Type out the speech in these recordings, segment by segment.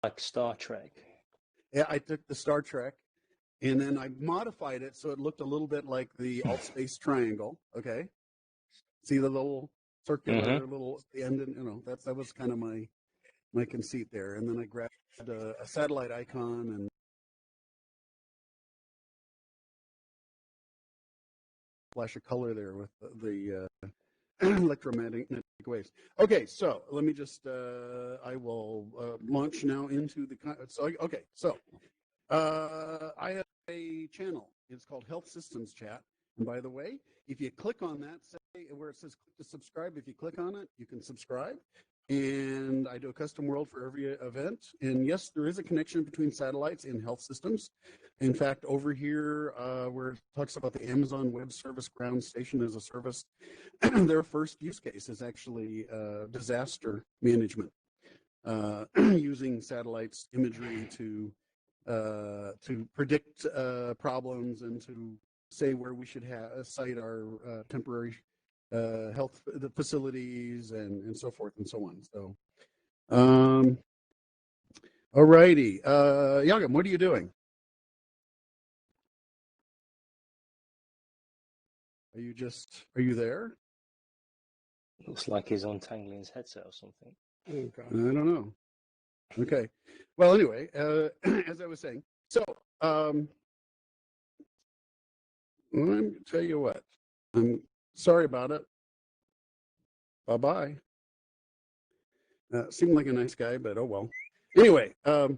like Star Trek. Yeah, I took the Star Trek and then I modified it so it looked a little bit like the alt space triangle. Okay, see the little circular little end, and that was kind of my conceit there. And then I grabbed a satellite icon and flash of color there with the electromagnetic waves. Okay, so let me just I will launch now into the I have a channel. It's called Health Systems Chat. And by the way, if you click on that, say where it says click to subscribe, if you click on it, you can subscribe. And I do a custom world for every event. And yes, there is a connection between satellites and health systems. In fact, over here, where it talks about the Amazon Web Service ground station as a service, their first use case is actually disaster management, using satellites imagery to predict problems and to say where we should site our temporary health facilities and so forth and so on. So, all righty. Yagam, what are you doing? Are you there? Looks like he's untangling his headset or something. I don't know. Okay. Well, anyway, as I was saying, so let me tell you what. I'm sorry about it. Bye-bye. Seemed like a nice guy, but oh well. Anyway, I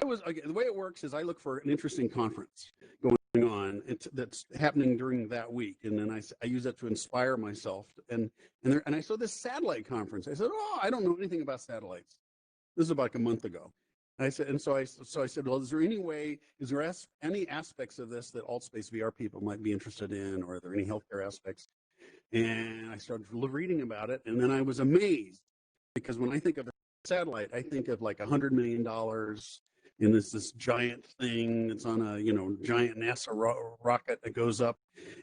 was again, the way it works is I look for an interesting conference going on that's happening during that week, and then I use that to inspire myself. And I saw this satellite conference. I said, oh, I don't know anything about satellites. This is about like a month ago. I said, and so I said, well, is there any aspects of this that AltSpace VR people might be interested in, or are there any healthcare aspects? And I started reading about it, and then I was amazed because when I think of a satellite, I think of like $100 million in this giant thing that's on a giant NASA rocket that goes up,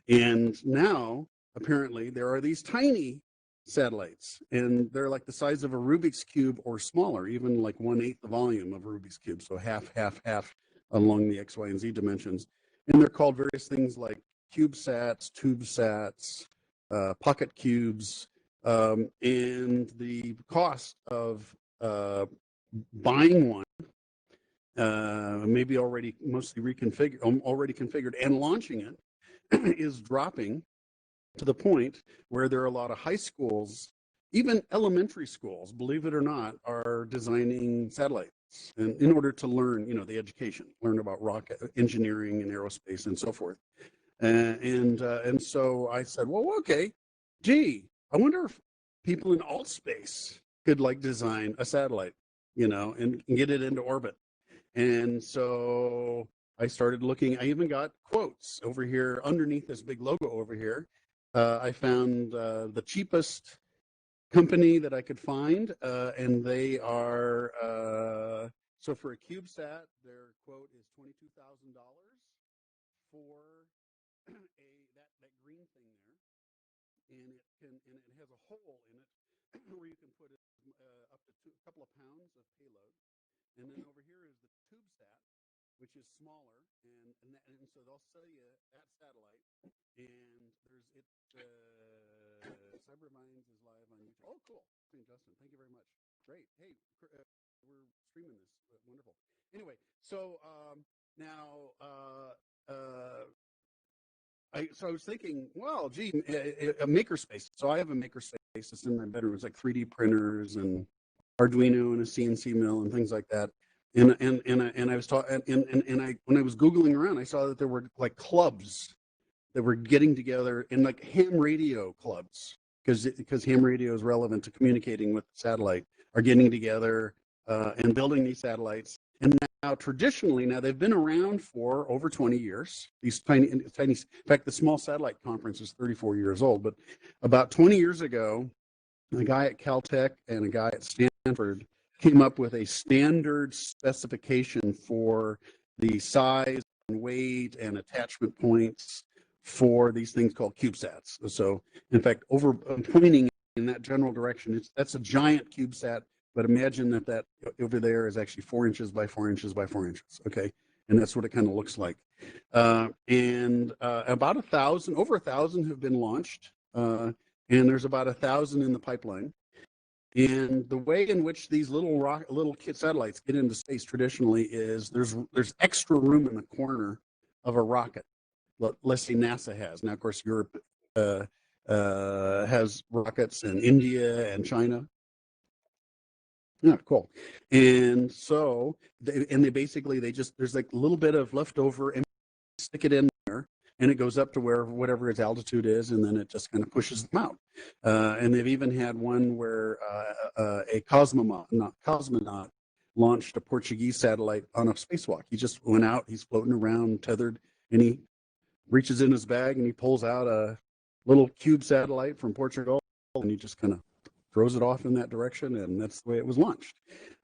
and now apparently there are these tiny satellites, and they're like the size of a Rubik's cube or smaller, even like 1/8 the volume of a Rubik's cube, so half along the X, Y, and Z dimensions, and they're called various things like CubeSats, TubeSats, pocket cubes, and the cost of buying one, maybe already configured, and launching it is dropping to the point where there are a lot of high schools, even elementary schools, believe it or not, are designing satellites in order to learn, the education, learn about rocket engineering and aerospace and so forth. And so I said, well, okay, gee, I wonder if people in AltSpace could like design a satellite, and get it into orbit. And so I started looking. I even got quotes over here underneath this big logo over here. I found the cheapest company that I could find, and they are so for a CubeSat, their quote is $22,000 for that green thing there, and it has a hole in it where you can put up to a couple of pounds of payload. And then over here is the TubeSat, which is smaller, and so they'll sell you that satellite. And Cybervines is live on YouTube. Oh, cool, Justin, thank you very much. Great. Hey, we're streaming this. Wonderful. Anyway, so now I was thinking, well, gee, a makerspace. So I have a makerspace that's in my bedroom. It's like 3D printers and Arduino and a CNC mill and things like that. And I was talking, and when I was Googling around, I saw that there were like clubs that were getting together, in like ham radio clubs, because ham radio is relevant to communicating with the satellite, are getting together and building these satellites. And now traditionally, they've been around for over 20 years. These tiny, in fact, the Small Satellite Conference is 34 years old, but about 20 years ago, a guy at Caltech and a guy at Stanford came up with a standard specification for the size and weight and attachment points for these things called CubeSats. So, in fact, I'm pointing in that general direction. That's a giant CubeSat, but imagine that over there is actually 4 inches by 4 inches by 4 inches. Okay, and that's what it kind of looks like. And about 1,000, over 1,000 have been launched, and there's about 1,000 in the pipeline. And the way in which these little kit satellites get into space traditionally is there's extra room in the corner of a rocket. Let's say NASA has. Now, of course, Europe has rockets, and India and China. Yeah, cool. And so, they basically, there's like a little bit of leftover, and stick it in there, and it goes up to whatever its altitude is, and then it just kind of pushes them out. And they've even had one where a cosmonaut launched a Portuguese satellite on a spacewalk. He just went out, he's floating around tethered, and he reaches in his bag and he pulls out a little cube satellite from Portugal, and he just kind of throws it off in that direction, and that's the way it was launched.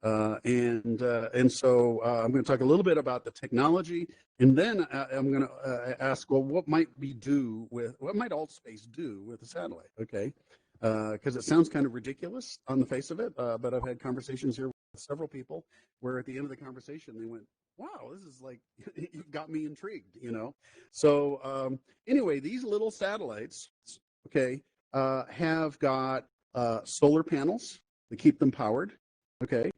And so I'm going to talk a little bit about the technology, and then I'm going to ask, well, what might AltSpace do with a satellite? Okay, because it sounds kind of ridiculous on the face of it, but I've had conversations here with several people where at the end of the conversation they went, wow, this is like, you got me intrigued, you know? So anyway, these little satellites, okay, have got solar panels to keep them powered, okay,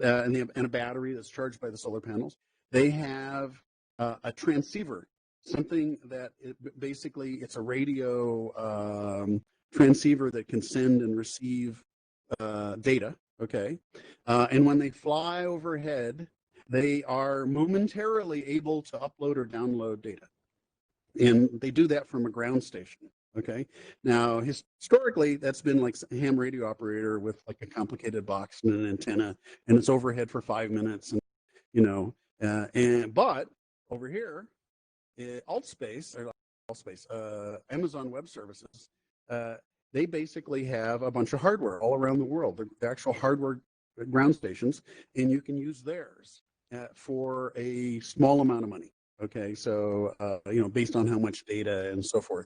and a battery that's charged by the solar panels. They have a transceiver, something that basically it's a radio transceiver that can send and receive data, okay, and when they fly overhead, they are momentarily able to upload or download data, and they do that from a ground station. Okay. Now, historically, that's been like a ham radio operator with like a complicated box and an antenna, and it's overhead for 5 minutes, and but over here, AltSpace, Amazon Web Services, they basically have a bunch of hardware all around the world. The actual hardware ground stations, and you can use theirs for a small amount of money. Okay, so based on how much data and so forth.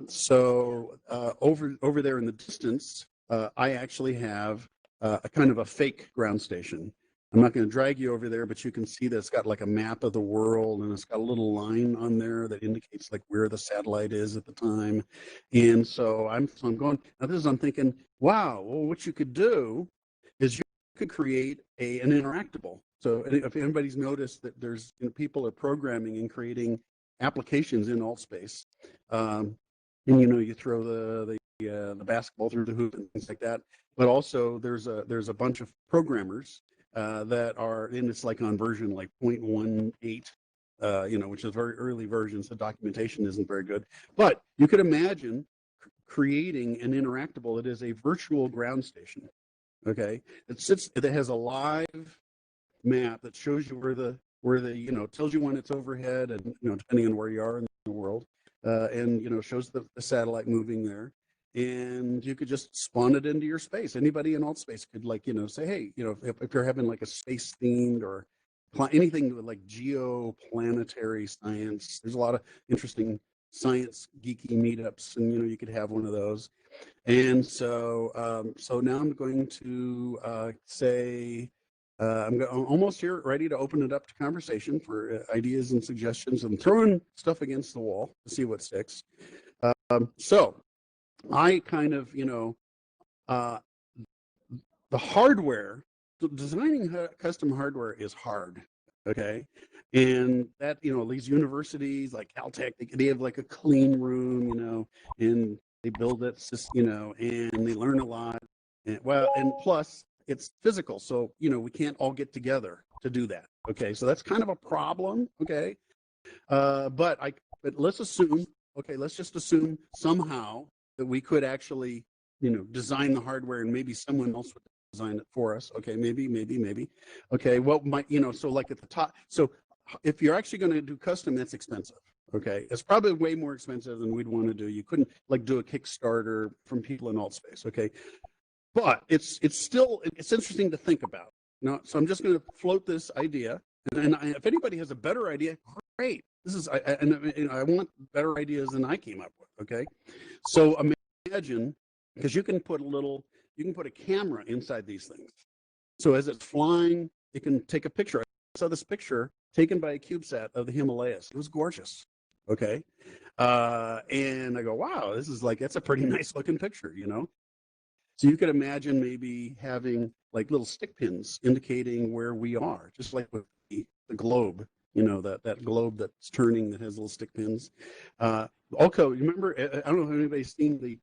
So over there in the distance, I actually have a kind of a fake ground station. I'm not going to drag you over there, but you can see that it's got like a map of the world, and it's got a little line on there that indicates like where the satellite is at the time. And so I'm going, now I'm thinking, wow, well, what you could do is you could create an interactable. So if anybody's noticed that there's people are programming and creating applications in AltSpace, and you throw the basketball through the hoop and things like that. But also there's a bunch of programmers that are, and it's like on version like 0.18, which is a very early version, so documentation isn't very good. But you could imagine creating an interactable that is a virtual ground station. Okay, that has a live map that shows you where the tells you when it's overhead, and depending on where you are in the world, and shows the satellite moving there, and you could just spawn it into your space. Anybody in AltSpace could say, hey, if you're having like a space themed or anything like geoplanetary science, there's a lot of interesting science geeky meetups, and you could have one of those. And so now I'm going to say I'm almost here ready to open it up to conversation for ideas and suggestions, and throwing stuff against the wall to see what sticks. So I kind of, the hardware, designing custom hardware is hard. Okay. And that, these universities like Caltech, they have like a clean room, and they build it, and they learn a lot. And plus it's physical. So, we can't all get together to do that. Okay. So that's kind of a problem. Okay. But let's just assume somehow that we could actually, design the hardware, and maybe someone else would design it for us. Okay. Maybe. Okay. Well, so like at the top, so if you're actually going to do custom, that's expensive. Okay. It's probably way more expensive than we'd want to do. You couldn't like do a Kickstarter from people in AltSpace. Okay. But it's interesting to think about. So I'm just going to float this idea, and if anybody has a better idea, great. I want better ideas than I came up with. Okay, so imagine because you can put a camera inside these things. So as it's flying, it can take a picture. I saw this picture taken by a CubeSat of the Himalayas. It was gorgeous. Okay. And I go, wow, that's a pretty nice looking picture, you know? So you could imagine maybe having like little stick pins indicating where we are, just like with the globe, you know, that globe that's turning that has little stick pins. Also, remember, I don't know if anybody's seen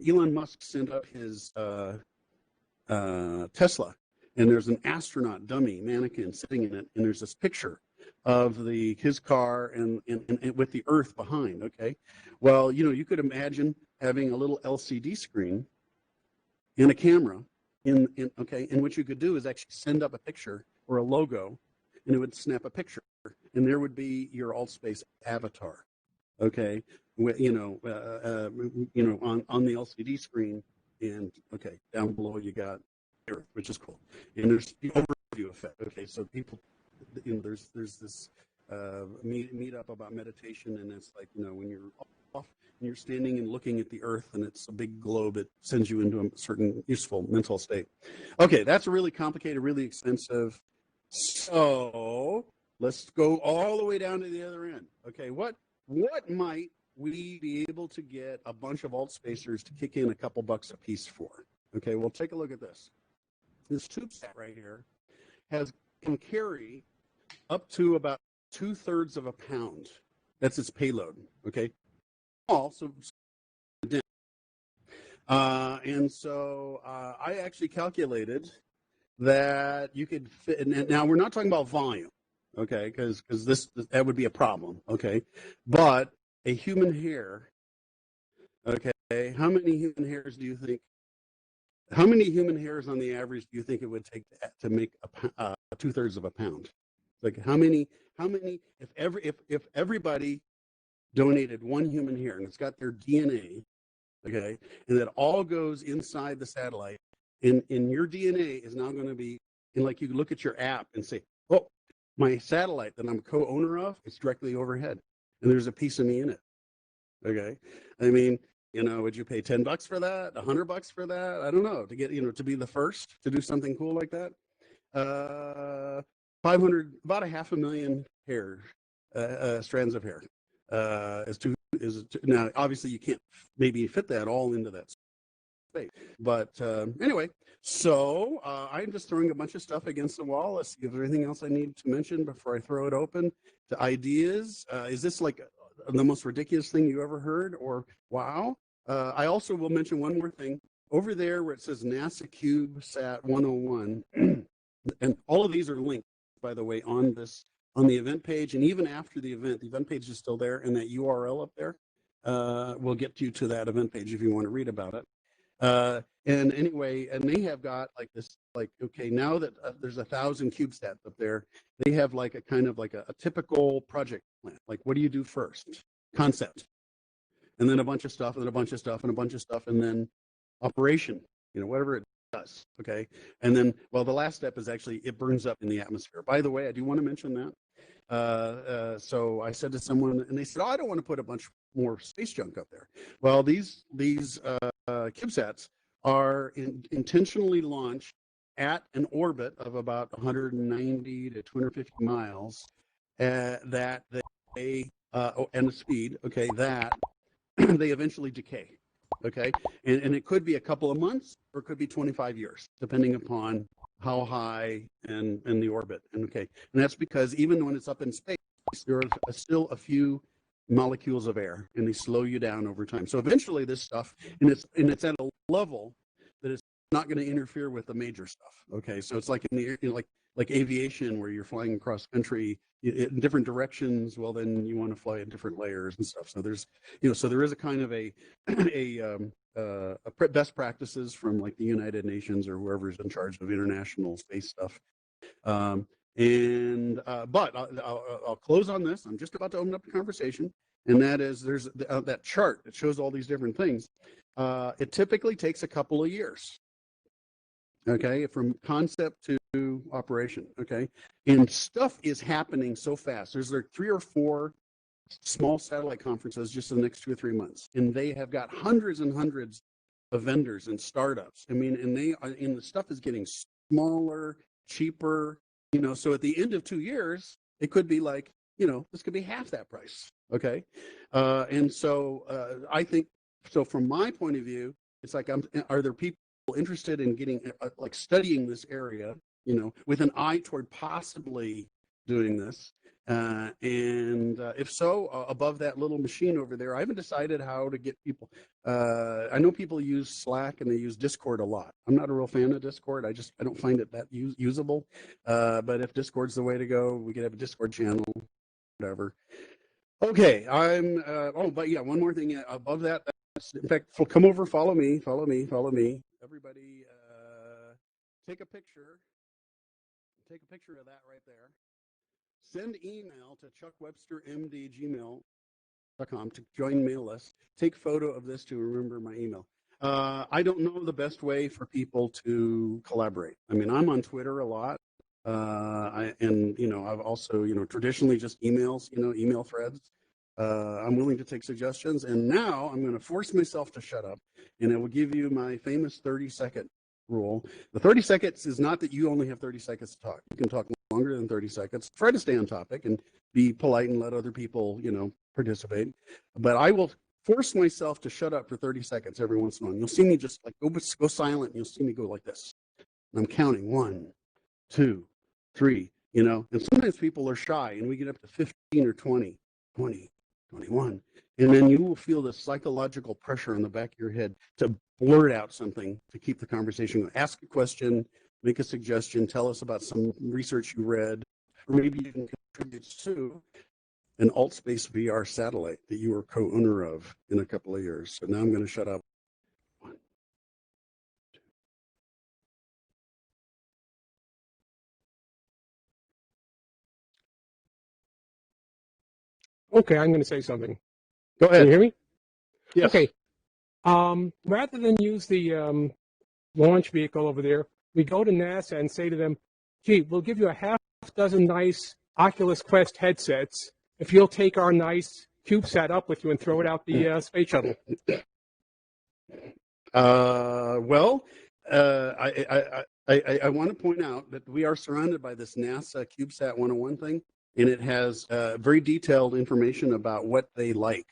Elon Musk sent up his Tesla, and there's an astronaut dummy mannequin sitting in it, and there's this picture of his car and with the Earth behind. Okay, well, you know, you could imagine having a little LCD screen and a camera in and what you could do is actually send up a picture or a logo, and it would snap a picture, and there would be your AltSpace avatar. Okay, on the LCD screen, and okay, down below you got Earth, which is cool, and there's the overview effect. Okay, so people, you know, there's this meet up about meditation, and it's like, you know, when you're off and you're standing and looking at the Earth, and it's a big globe, it sends you into a certain useful mental state. Okay, that's really complicated, really expensive. So let's go all the way down to the other end. Okay, what might we be able to get a bunch of AltSpacers to kick in a couple bucks a piece for? Okay, well, take a look at this. This CubeSat right here can carry up to about 2/3 of a pound. That's its payload. Okay, also, and so I actually calculated that you could fit. And now we're not talking about volume, okay, because that would be a problem, okay, but a human hair, okay, how many human hairs on the average do you think it would take to make 2/3 of a pound? Like how many if everybody donated one human hair and it's got their DNA, okay, and that all goes inside the satellite, and your DNA is now going to be, and like you look at your app and say, oh, my satellite that I'm co-owner of, it's directly overhead, and there's a piece of me in it. Okay, I mean, you know, would you pay $10 for that, $100 for that? I don't know, to get, you know, to be the first to do something cool like that. 500, about 500,000 hair, strands of hair, now obviously you can't maybe fit that all into that space, but anyway, so I'm just throwing a bunch of stuff against the wall. Let's see if there's anything else I need to mention before I throw it open to ideas. Is this like the most ridiculous thing you ever heard, or wow? I also will mention one more thing over there where it says NASA CubeSat 101, and all of these are linked, by the way, on the event page, and even after the event page is still there, and that URL up there will get you to that event page if you want to read about it. And anyway, and they have got like this, like, okay, now that there's 1,000 CubeSats up there, they have like a kind of like a typical project plan. Like, what do you do first? Concept, and then a bunch of stuff, and then a bunch of stuff, and a bunch of stuff, and then operation, you know, whatever it does. Okay, and then, well, the last step is actually it burns up in the atmosphere. By the way, I do want to mention that. So I said to someone, and they said, oh, I don't want to put a bunch more space junk up there. Well, these CubeSats are intentionally launched at an orbit of about 190 to 250 miles, that they and the speed, okay, that they eventually decay. Okay, and it could be a couple of months or it could be 25 years, depending upon how high and the orbit. And okay, and that's because even when it's up in space, there are still a few molecules of air, and they slow you down over time. So eventually, this stuff, and it's at a level that it's not going to interfere with the major stuff. Okay, so it's like in the, you know, like aviation, where you're flying across country in different directions. Well, then you want to fly in different layers and stuff. So there's, you know, so there is a kind of a best practices from like the United Nations or whoever's in charge of international space stuff. But I'll close on this. I'm just about to open up the conversation, and that is there's that chart that shows all these different things. It typically takes a couple of years. Okay, from concept to operation. Okay, and stuff is happening so fast. There's like 3 or 4 small satellite conferences just in the next 2 or 3 months, and they have got hundreds and hundreds of vendors and startups. I mean, and the stuff is getting smaller, cheaper, so at the end of 2 years, it could be like, this could be half that price. Okay. And so I think, so from my point of view, it's like, are there people interested in getting, like studying this area, with an eye toward possibly doing this? And if so, above that little machine over there, I haven't decided how to get people. I know people use Slack and they use Discord a lot. I'm not a real fan of Discord. I don't find it that usable. But if Discord's the way to go, we could have a Discord channel, whatever. Okay, but yeah, one more thing above that. In fact, come over, follow me. Everybody, take a picture. Take a picture of that right there. Send email to chuckwebstermd@gmail.com to join mail list. Take photo of this to remember my email. I don't know the best way for people to collaborate. I mean, I'm on Twitter a lot. I've also, traditionally just emails, email threads. I'm willing to take suggestions. And now I'm going to force myself to shut up, and I will give you my famous 30-second rule. The 30 seconds is not that you only have 30 seconds to talk. You can talk longer than 30 seconds. Try to stay on topic and be polite and let other people, participate. But I will force myself to shut up for 30 seconds every once in a while. You'll see me just like go silent, and you'll see me go like this. And I'm counting 1, 2, 3, and sometimes people are shy and we get up to 15 or 20, 21. And then you will feel the psychological pressure on the back of your head to blurt out something to keep the conversation going. Ask a question, make a suggestion, tell us about some research you read, or maybe you can contribute to an AltSpace VR satellite that you are co-owner of in a couple of years. So now I'm going to shut up. Okay, I'm going to say something. Go ahead. Can you hear me? Yes. Okay. Rather than use the launch vehicle over there, we go to NASA and say to them, gee, we'll give you a half dozen nice Oculus Quest headsets if you'll take our nice CubeSat up with you and throw it out the space shuttle. I want to point out that we are surrounded by this NASA CubeSat 101 thing, and it has very detailed information about what they like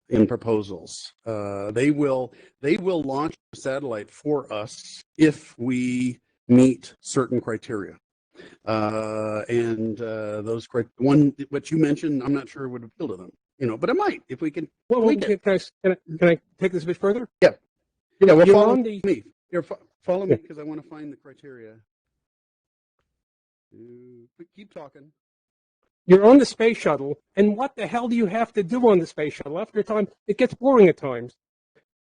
in proposals. They will launch a satellite for us if we meet certain criteria. Those what you mentioned, I'm not sure would appeal to them, but it might if we can. Well, can I take this a bit further? Yeah. Yeah. Well, follow me. Follow me because I want to find the criteria. Keep talking. You're on the space shuttle, and what the hell do you have to do on the space shuttle? After a time, it gets boring at times.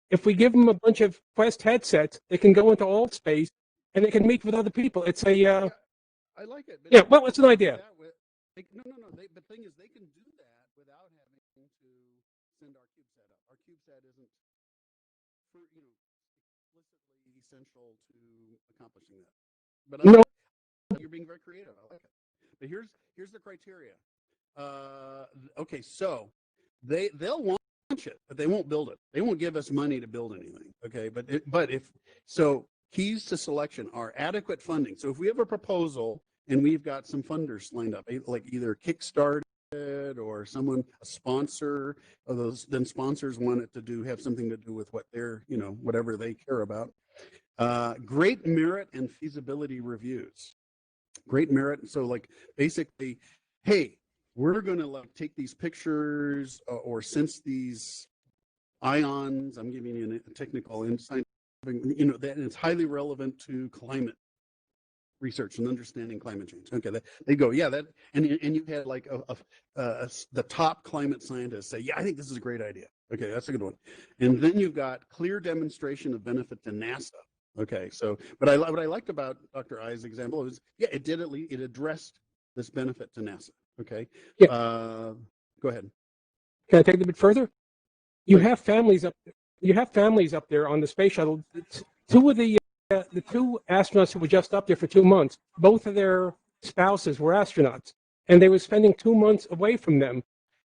If we give them a bunch of Quest headsets, they can go into AltSpace, and they can meet with other people. It's a... I like it. Yeah, well, it's an idea. No. The thing is, they can do that without having to send our CubeSat up. Our CubeSat isn't, explicitly essential to accomplishing that. But you're being very creative. I like it. But here's the criteria. Okay, so they'll launch it, but they won't build it. They won't give us money to build anything. Okay, but if so, keys to selection are adequate funding. So if we have a proposal and we've got some funders lined up, like either Kickstarter or a sponsor of those, then sponsors want it to have something to do with what they're, whatever they care about. Great merit and feasibility reviews. Great merit. So like basically, hey, we're going to take these pictures or sense these ions. I'm giving you a technical insight, that it's highly relevant to climate research and understanding climate change. Okay, they go, yeah, that, and you had like the top climate scientists say, yeah, I think this is a great idea. Okay, that's a good one. And then you've got clear demonstration of benefit to NASA. Okay, so, but what I liked about Dr. I's example is, yeah, it addressed this benefit to NASA. Okay, yeah. Go ahead. Can I take it a bit further? You have families up there on the space shuttle. Two of the two astronauts who were just up there for 2 months, both of their spouses were astronauts, and they were spending 2 months away from them.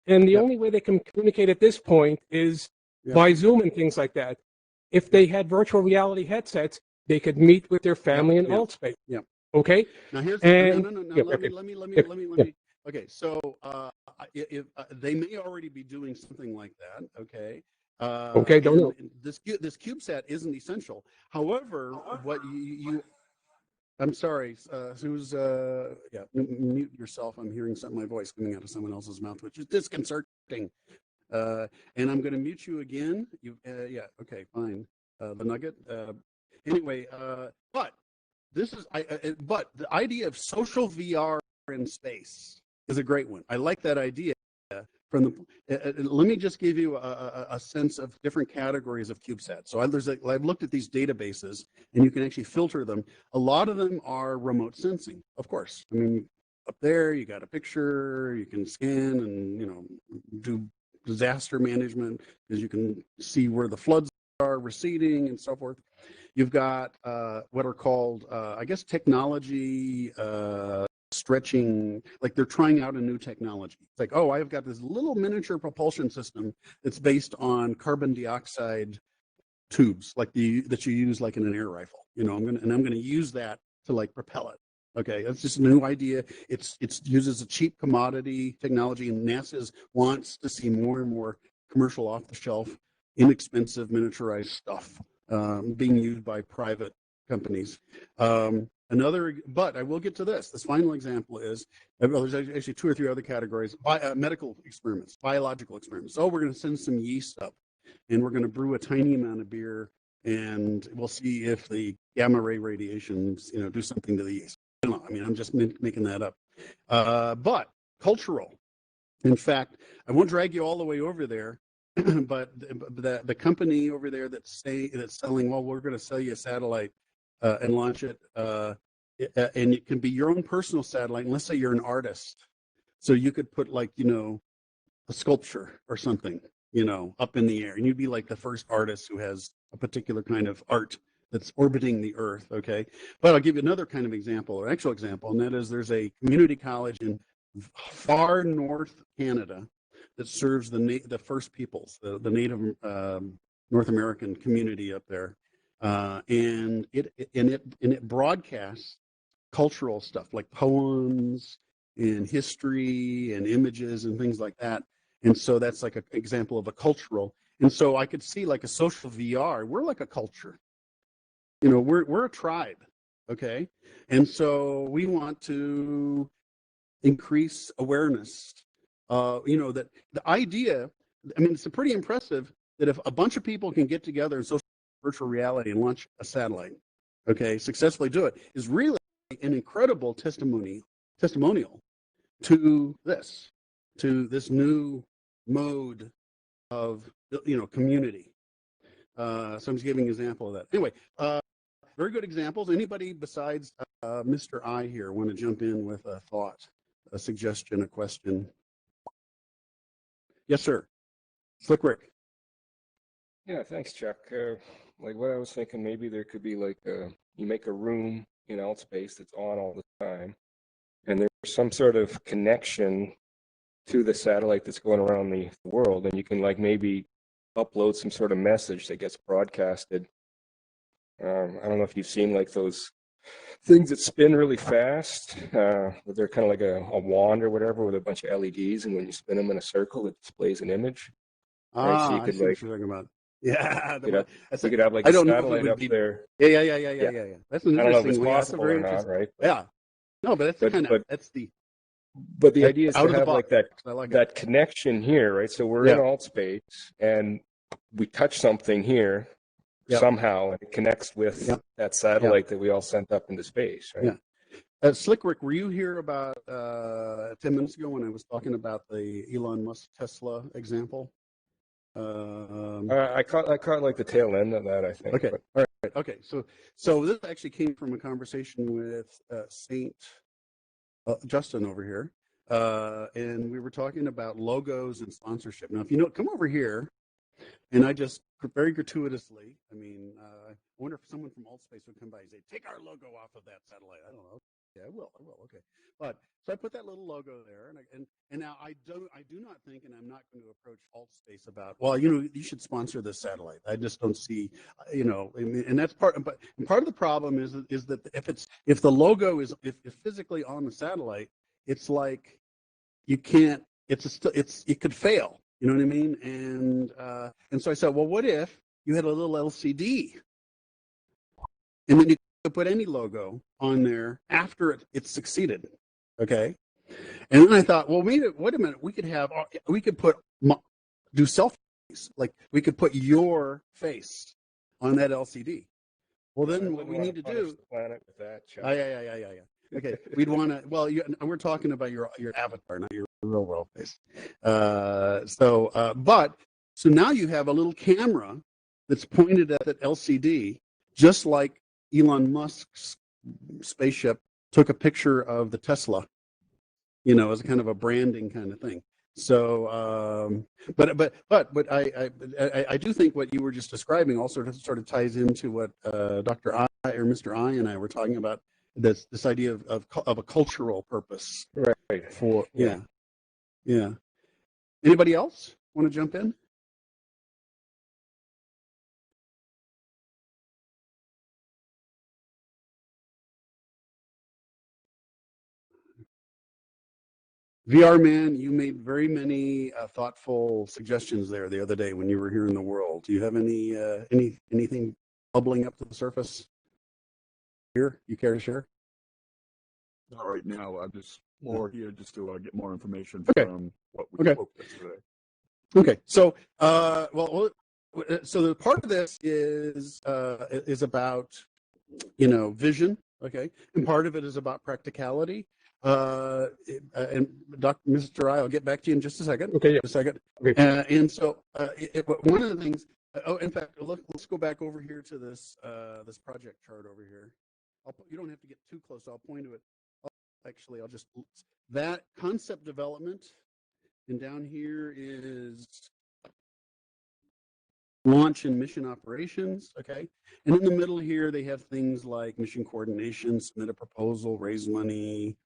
And the only way they can communicate at this point is by Zoom and things like that. if they had virtual reality headsets, they could meet with their family in Altspace. Yeah. Okay. Now here's And no. yeah, Let okay. me. Okay, so if they may already be doing something like that. Okay. Okay, don't know. This CubeSat isn't essential. However, what you I'm sorry, who's mute yourself. I'm hearing something, my voice coming out of someone else's mouth, which is disconcerting. And I'm going to mute you again. Yeah, okay, fine. The nugget. Anyway, but this is but the idea of social VR in space is a great one. I like that idea. From the let me just give you a sense of different categories of CubeSat. So I've looked at these databases, and you can actually filter them. A lot of them are remote sensing, of course. I mean, up there you got a picture, you can scan and do disaster management because you can see where the floods are receding and so forth. You've got what are called, I guess, technology stretching, like they're trying out a new technology. It's like, oh, I've got this little miniature propulsion system that's based on carbon dioxide tubes, like that you use like in an air rifle. I'm gonna use that to like propel it. Okay, that's just a new idea. It's uses a cheap commodity technology, and NASA wants to see more and more commercial, off-the-shelf, inexpensive, miniaturized stuff being used by private companies. But I will get to this. This final example is, there's actually 2 or 3 other categories. Medical experiments, biological experiments. Oh, we're going to send some yeast up, and we're going to brew a tiny amount of beer, and we'll see if the gamma ray radiations, do something to the yeast. I don't know. I mean, I'm just making that up. But cultural. In fact, I won't drag you all the way over there, but the company over there that's selling, well, we're going to sell you a satellite and launch it, and it can be your own personal satellite. And let's say you're an artist, so you could put like a sculpture or something up in the air, and you'd be like the first artist who has a particular kind of art that's orbiting the Earth. Okay, but I'll give you another kind of example, or actual example, and that is there's a community college in far north Canada that serves the First Peoples, the Native North American community up there, and it broadcasts cultural stuff like poems and history and images and things like that. And so that's like an example of a cultural. And so I could see like a social VR. We're like a culture. We're a tribe. Okay, and so we want to increase awareness. That the idea, I mean, it's pretty impressive that if a bunch of people can get together in social virtual reality and launch a satellite, okay, successfully do it, is really an incredible testimonial to this new mode of community. So I'm just giving an example of that. Anyway, very good examples. Anybody besides Mr. I here want to jump in with a thought, a suggestion, a question? Yes, sir. Slick Rick. Yeah, thanks, Chuck. Like what I was thinking, maybe there could be like you make a room in Altspace that's on all the time, and there's some sort of connection to the satellite that's going around the world, and you can like maybe upload some sort of message that gets broadcasted. I don't know if you've seen like those things that spin really fast. They're kind of like a wand or whatever with a bunch of LEDs, and when you spin them in a circle, it displays an image. Right, so you I could see what like you're talking about. Yeah, you could have like I a don't know if it satellite would up be. there. Yeah. That's an I don't know if it's interesting way. That's a possible very or not, interesting. right? Yeah. No, but that's the kind of that's the But the idea is out to of the have box. like that I like that connection here, right? So we're in Altspace and we touch something here somehow, and it connects with that satellite that we all sent up into space, right? Yeah. Slick Rick, were you here about 10 minutes ago when I was talking about the Elon Musk Tesla example? I caught like the tail end of that, I think. Okay. But. All right. Okay. So this actually came from a conversation with Saint Justin over here, and we were talking about logos and sponsorship. Now, if come over here, and I just very gratuitously, I mean, I wonder if someone from Altspace would come by and say, "Take our logo off of that satellite." I don't know. Yeah, I will. I will. Okay. But so I put that little logo there, and now I do not think, and I'm not going to approach AltSpace about. Well, you should sponsor this satellite. I just don't see, I mean, and that's but part of the problem is that if the logo is if physically on the satellite, it's like you can't. It could fail. You know what I mean? And so I said, well, what if you had a little LCD, and then you could put any logo on there after it's succeeded. Okay. And then I thought, well, wait a minute. We could do selfies. Like we could put your face on that LCD. Well, then what we need to do. The planet with that, Chuck. Yeah. Okay. We'd want to, well, we're talking about your avatar, not your real world face. So now you have a little camera that's pointed at that LCD, just like Elon Musk's spaceship took a picture of the Tesla, as a kind of a branding kind of thing. So, but I do think what you were just describing also sort of ties into what Dr. I or Mr. I and I were talking about, this idea of a cultural purpose. Right. Yeah. Anybody else want to jump in? VR Man, you made very many thoughtful suggestions there the other day when you were here in the world. Do you have anything bubbling up to the surface here you care to share? Not right now. I'm just more here just to get more information from what we spoke about today. Okay, so so the part of this is about vision, okay, and part of it is about practicality. And Mr. I, I'll get back to you in just a second. Okay, yeah. A second. Okay. And so one of the things. In fact, let's go back over here to this this project chart over here. You don't have to get too close. I'll point to it. I'll just that concept development, and down here is launch and mission operations, okay? And in the middle here, they have things like mission coordination, submit a proposal, raise money,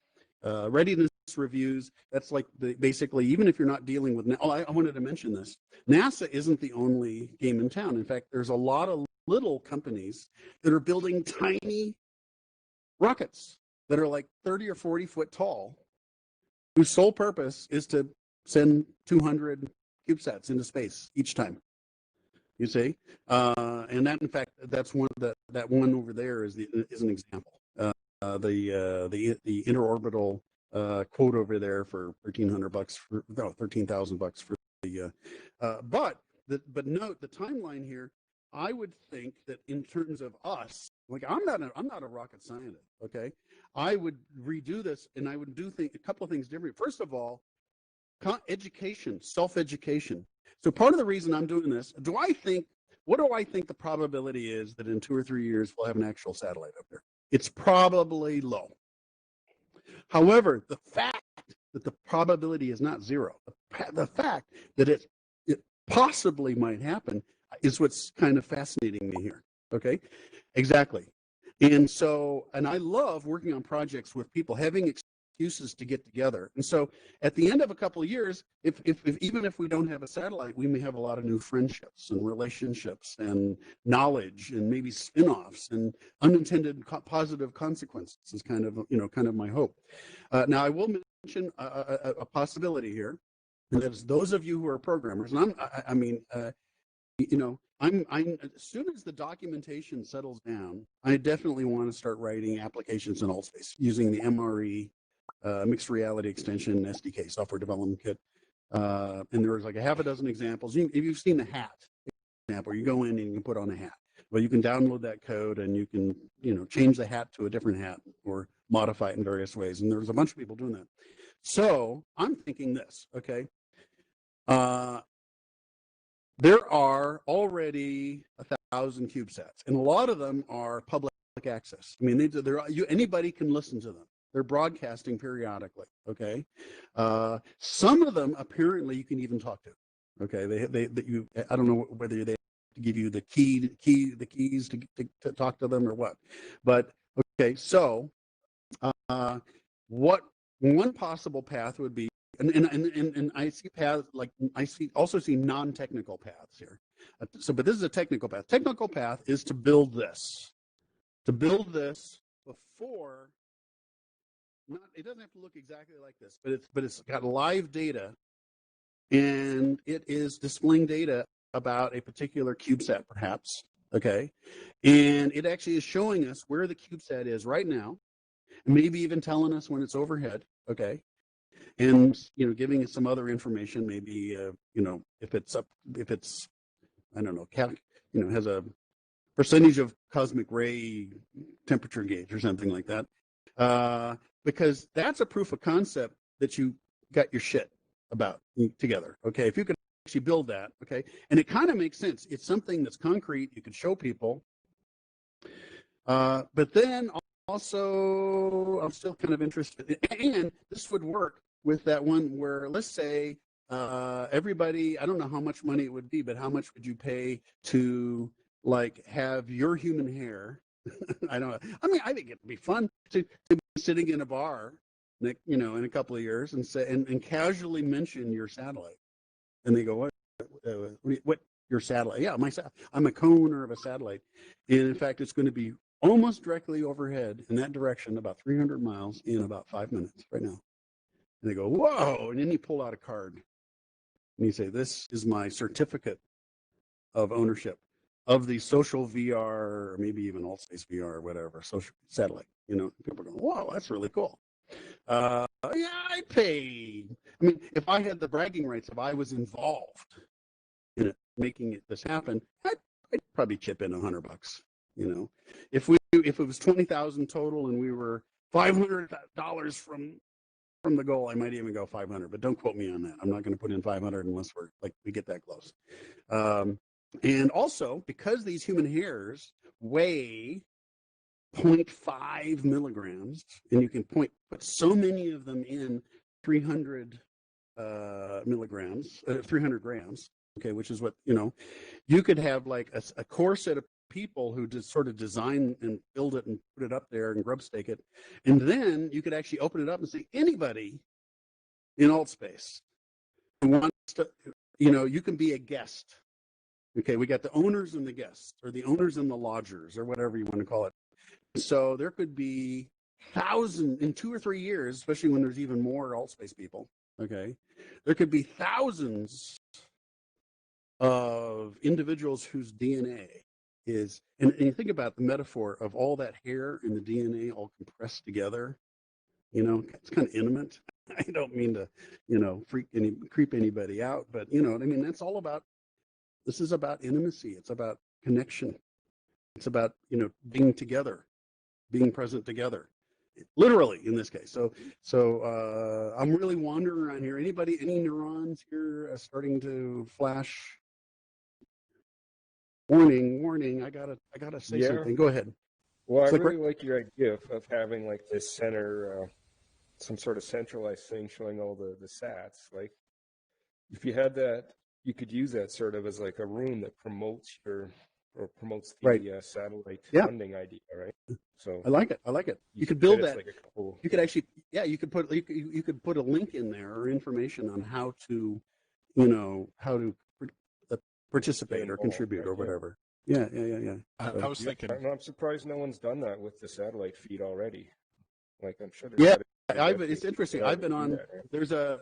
readiness reviews. That's like basically, even if you're not dealing with, I wanted to mention this. NASA isn't the only game in town. In fact, there's a lot of little companies that are building tiny rockets that are like 30 or 40 foot tall, whose sole purpose is to send 200 CubeSats into space each time. You see, and that, in fact, that's that one over there is an example. The interorbital quote over there for $1,300 for $13,000 for the. But note the timeline here. I would think that in terms of us, like I'm not a rocket scientist. Okay, I would redo this, and I would do a couple of things different. First of all, education, self-education. So part of the reason I'm doing this, what do I think the probability is that in 2 or 3 years we'll have an actual satellite up there? It's probably low. However, the fact that the probability is not zero, the fact that it possibly might happen is what's kind of fascinating me here. Okay, exactly. And I love working on projects with people having excuses to get together. And so at the end of a couple of years, if even if we don't have a satellite, we may have a lot of new friendships and relationships and knowledge and maybe spin-offs and unintended positive consequences is kind of my hope. Now I will mention a possibility here, and that's those of you who are programmers, and I'm as soon as the documentation settles down, I definitely want to start writing applications in AltSpace using the MRE mixed reality extension SDK, software development kit. And there's like a half a dozen examples. If you've seen the hat example, you go in and you can put on a hat. Well, you can download that code and you can, change the hat to a different hat or modify it in various ways. And there's a bunch of people doing that. So I'm thinking this, okay. There are already 1,000 CubeSats, and a lot of them are public access. I mean, anybody can listen to them. They're broadcasting periodically. Okay, some of them apparently you can even talk to. Okay, I don't know whether they have to give you the keys to talk to them or what, but okay. So what one possible path would be, and I see paths like also see non-technical paths here. But this is a technical path. Technical path is to build this before. Not, it doesn't have to look exactly like this, but it's got live data, and it is displaying data about a particular CubeSat, perhaps. Okay, and it actually is showing us where the CubeSat is right now, and maybe even telling us when it's overhead. Okay, and giving us some other information, maybe if it's I don't know, has a percentage of cosmic ray temperature gauge or something like that. Because that's a proof of concept that you got your shit about together. Okay, if you could actually build that, okay, and it kind of makes sense. It's something that's concrete. You could show people. But then also, I'm still kind of interested, and this would work with that one where, let's say, everybody, I don't know how much money it would be, but how much would you pay to like have your human hair? I don't know. I mean, I think it'd be fun to be sitting in a bar, in a couple of years and say and casually mention your satellite, and they go, what your satellite? Yeah, I'm a co-owner of a satellite, and in fact, it's going to be almost directly overhead in that direction, about 300 miles in about 5 minutes right now. And they go, whoa! And then you pull out a card, and you say, this is my certificate of ownership of the social VR, or maybe even AltSpace VR or whatever, social satellite. People are going, whoa, that's really cool. Yeah, I pay. I mean, if I had the bragging rights, if I was involved in it, making this happen, I'd probably chip in $100. If it was 20,000 total and we were $500 from the goal, I might even go 500. But don't quote me on that. I'm not going to put in 500 unless we get that close. And also, because these human hairs weigh 0.5 milligrams, and you can put so many of them in 300 milligrams, 300 grams, okay, which is what, you could have like a core set of people who just sort of design and build it and put it up there and grub stake it. And then you could actually open it up and say, anybody in AltSpace who wants to, you can be a guest. Okay, we got the owners and the guests, or the owners and the lodgers, or whatever you want to call it. So there could be thousands in 2 or 3 years, especially when there's even more AltSpace people. Okay, there could be thousands of individuals whose DNA is, and you think about the metaphor of all that hair and the DNA all compressed together. It's kind of intimate. I don't mean to, creep anybody out, but you know what I mean. That's all about. This is about intimacy. It's about connection. It's about, being together, being present together, literally in this case. So I'm really wandering around here. Any neurons here starting to flash? Warning! I gotta say something. Go ahead. Well, I really like your idea of having like this center, some sort of centralized thing showing all the sats. Like, if you had that, you could use that sort of as like a room that promotes the satellite funding idea, right? So I like it. You could build that. Like you could actually, you could put a link in there or information on how to participate or contribute or whatever. Yeah. I was thinking. I'm surprised no one's done that with the satellite feed already. Like, I'm sure. It's interesting. I've been on. There's a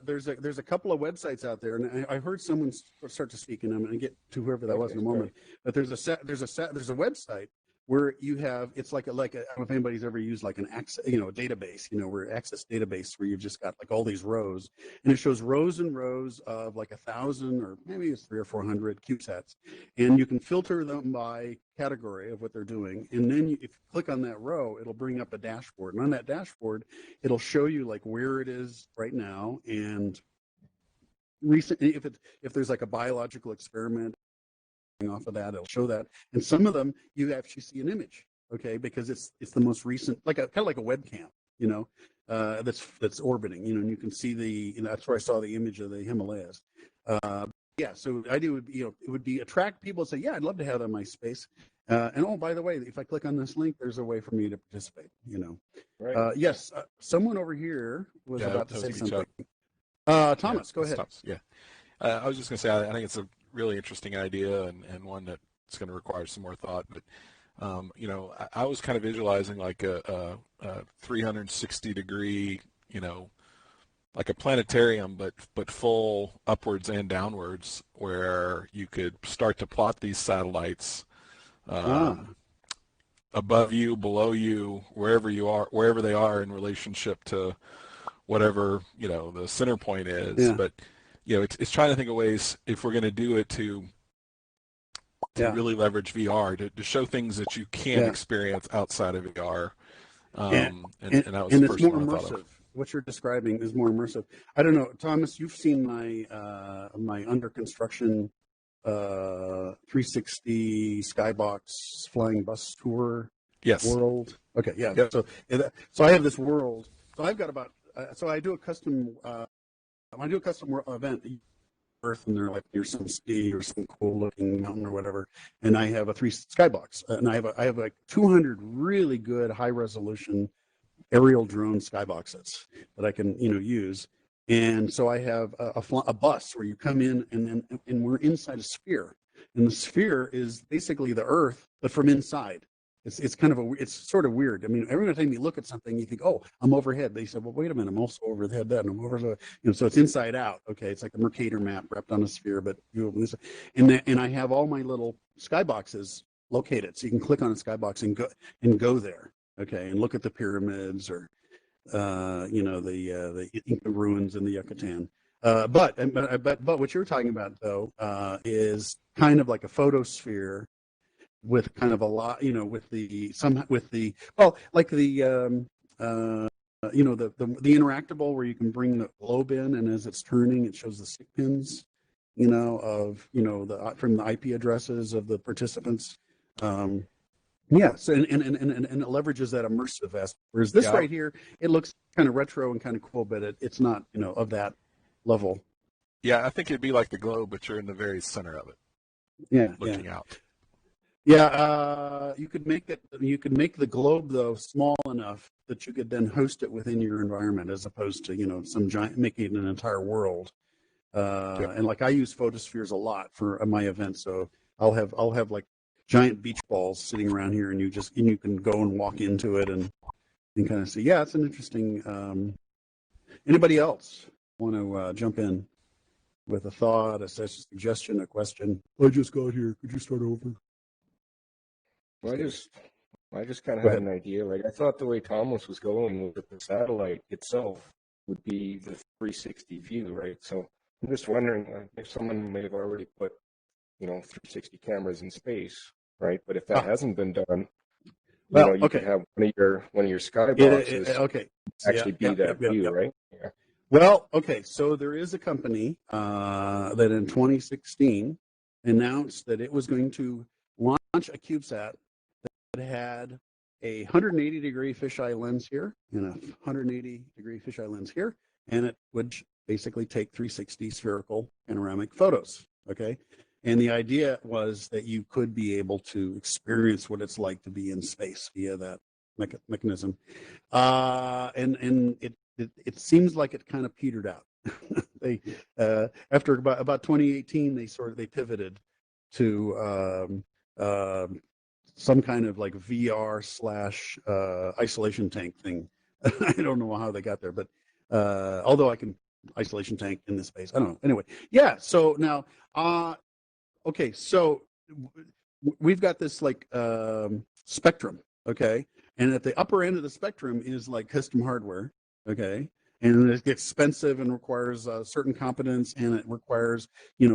couple of websites out there, and I heard someone start to speak, and I'm going to get to whoever that was in a moment. But there's a website where you have, it's like I don't know if anybody's ever used like an access, a database, where access database where you've just got like all these rows, and it shows rows and rows of like 1,000 or maybe it's 300 or 400 CubeSats, and you can filter them by category of what they're doing, and then if you click on that row, it'll bring up a dashboard, and on that dashboard, it'll show you like where it is right now, and recently, if there's like a biological experiment off of that, it'll show that, and some of them you actually see an image, okay, because it's the most recent, like kind of like a webcam, that's orbiting, and you can see that's where I saw the image of the Himalayas. yeah, so the idea would be, it would be attract people and say, yeah, I'd love to have that in my space. And oh, by the way, if I click on this link, there's a way for me to participate, Right. Yes, someone over here was Yeah, about to that say was me, something. Chuck. Thomas, go that's ahead. Thomas. Yeah. I was just going to say, I think it's a really interesting idea and one that's going to require some more thought. But, I was kind of visualizing like a 360 degree, like a planetarium, but full upwards and downwards, where you could start to plot these satellites above you, below you, wherever you are, wherever they are in relationship to whatever the center point is. Yeah. But it's trying to think of ways, if we're going to do it, to Yeah. really leverage VR to show things that you can't Yeah. experience outside of VR. And that was the it's first more one I thought immersive. of. What you're describing is more immersive. I don't know, Thomas, you've seen my my under construction 360 Skybox flying bus tour Yes. world. Okay, yeah. Yep. So I have this world. So I've got about so I do a custom event Earth, and they're like near some city or some cool looking mountain or whatever, and I have a Skybox, and I have like 200 really good high resolution aerial drone skyboxes that I can use. And so I have a bus where you come in, and we're inside a sphere, and the sphere is basically the Earth but from inside. It's kind of it's sort of weird. I mean, every time you look at something, you think, oh, I'm overhead. They said, well, wait a minute, I'm also overhead that, and I'm over the, so it's inside out. Okay, it's like a Mercator map wrapped on a sphere, but and I have all my little skyboxes located, so you can click on a skybox and go there. Okay, and look at the pyramids or the Inca ruins in the Yucatan. But what you're talking about though is kind of like a photosphere with kind of a lot, with the interactable, where you can bring the globe in, and as it's turning, it shows the stick pins, from the IP addresses of the participants. Yes, and it leverages that immersive aspect. Whereas this right here, it looks kind of retro and kind of cool, but it's not, of that level. Yeah, I think it'd be like the globe, but you're in the very center of it. Yeah, looking out. Yeah, you could make the globe though small enough that you could then host it within your environment, as opposed to some giant, making it an entire world. And like I use photospheres a lot for my events, so I'll have like giant beach balls sitting around here, and you can go and walk into it and kind of see. Yeah, it's an interesting. Anybody else want to jump in with a thought, a suggestion, a question? I just got here. Could you start over? Well, I just kind of had an idea. Like, I thought the way Thomas was going with the satellite itself would be the 360 view, right? So I'm just wondering if someone may have already put, 360 cameras in space, right? But if that hasn't been done, you could have one of your skyboxes actually be that view, right? Yeah. Well, okay, so there is a company that in 2016 announced that it was going to launch a CubeSat that had a 180-degree fisheye lens here and a 180-degree fisheye lens here, and it would basically take 360 spherical panoramic photos, okay? And the idea was that you could be able to experience what it's like to be in space via that mechanism. And it seems like it kind of petered out. They after about 2018, they pivoted to some kind of like VR / isolation tank thing. I don't know how they got there, but although I can isolation tank in this space, I don't know. Anyway, yeah. So now, okay, so we've got this like spectrum, okay, and at the upper end of the spectrum is like custom hardware, okay, and it's expensive and requires certain competence, and it requires